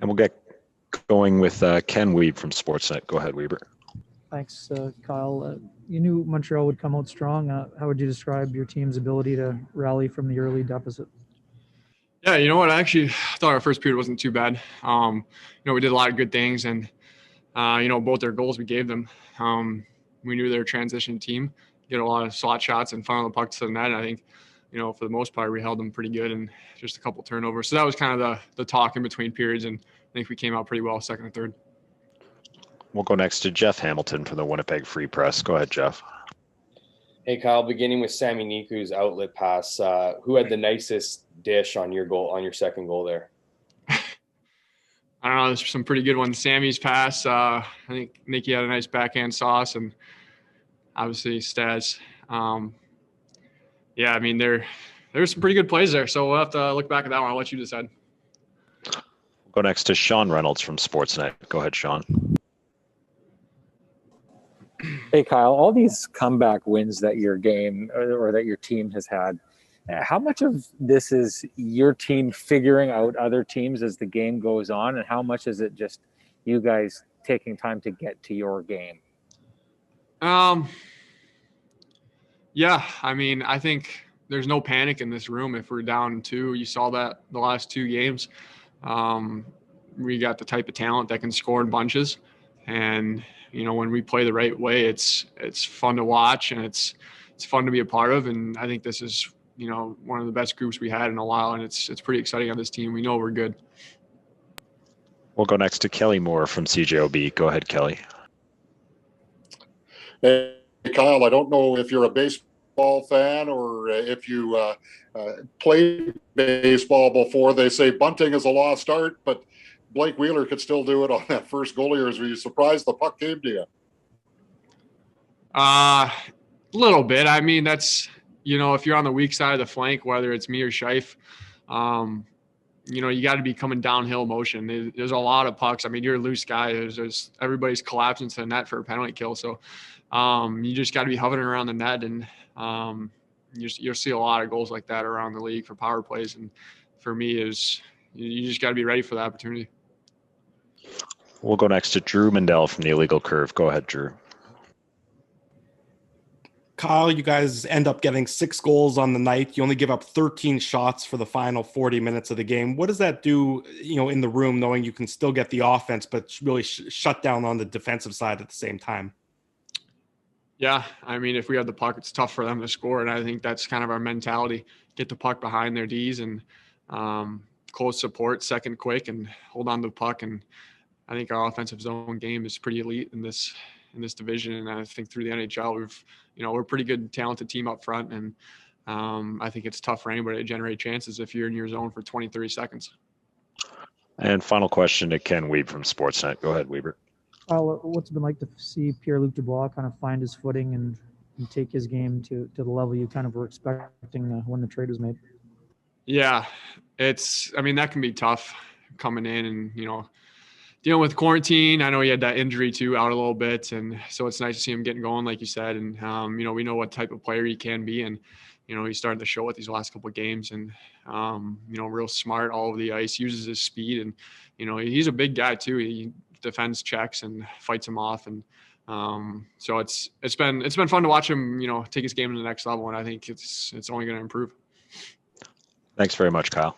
And we'll get going with Ken Weeb from Sportsnet. Go ahead, Weber. Thanks, Kyle. You knew Montreal would come out strong. How would you describe your team's ability to rally from the early deficit? Yeah, you know what? I actually thought our first period wasn't too bad. We did a lot of good things, and both their goals we gave them. We knew they're a transition team, get a lot of slot shots and funnel the puck to the net. And I think, for the most part, we held them pretty good and just a couple turnovers. So that was kind of the talk in between periods, and I think we came out pretty well second and third. We'll go next to Jeff Hamilton from the Winnipeg Free Press. Go ahead, Jeff. Hey, Kyle, beginning with Sami Niku's outlet pass, who had the nicest dish on your second goal there? I don't know. There's some pretty good ones. Sammy's pass. I think Nicky had a nice backhand sauce, and obviously Stas. There's some pretty good plays there. So we'll have to look back at that one. I'll let you decide. We'll go next to Sean Reynolds from Sportsnet. Go ahead, Sean. Hey, Kyle, all these comeback wins that your game or that your team has had, how much of this is your team figuring out other teams as the game goes on, and how much is it just you guys taking time to get to your game? Yeah, I think there's no panic in this room if we're down 2. You saw that the last 2 games. We got the type of talent that can score in bunches, and when we play the right way, it's fun to watch, and it's fun to be a part of. And I think this is, one of the best groups we had in a while, and it's pretty exciting on this team. We know we're good. We'll go next to Kelly Moore from CJOB. Go ahead, Kelly. Hey, Kyle, I don't know if you're a baseball fan or if you played baseball before. They say bunting is a lost art, but Blake Wheeler could still do it on that first goal of yours. Were you surprised the puck came to you? A little bit. That's, if you're on the weak side of the flank, whether it's me or Scheif, you got to be coming downhill motion. There's a lot of pucks. You're a loose guy. There's everybody's collapsing to the net for a penalty kill. So you just got to be hovering around the net, and you'll see a lot of goals like that around the league for power plays. And for me, you just got to be ready for the opportunity. We'll go next to Drew Mandel from the Illegal Curve. Go ahead, Drew. Kyle, you guys end up getting 6 goals on the night. You only give up 13 shots for the final 40 minutes of the game. What does that do, in the room, knowing you can still get the offense, but really shut down on the defensive side at the same time? Yeah, if we have the puck, it's tough for them to score, and I think that's kind of our mentality. Get the puck behind their Ds and close support, second quick, and hold on to the puck. And I think our offensive zone game is pretty elite in this division, and I think through the NHL, we're a pretty good, talented team up front, and I think it's tough for anybody to generate chances if you're in your zone for 20, 30 seconds. And final question to Ken Weeb from Sportsnet. Go ahead, Weber. What's it been like to see Pierre-Luc Dubois kind of find his footing and take his game to the level you kind of were expecting when the trade was made? Yeah, that can be tough coming in and, dealing with quarantine. I know he had that injury too, out a little bit. And so it's nice to see him getting going, like you said. And, we know what type of player he can be. And, he started to show it these last couple of games, and, real smart all over the ice, uses his speed. And, he's a big guy too. He defends checks and fights him off. And so it's been fun to watch him, take his game to the next level. And I think it's only going to improve. Thanks very much, Kyle.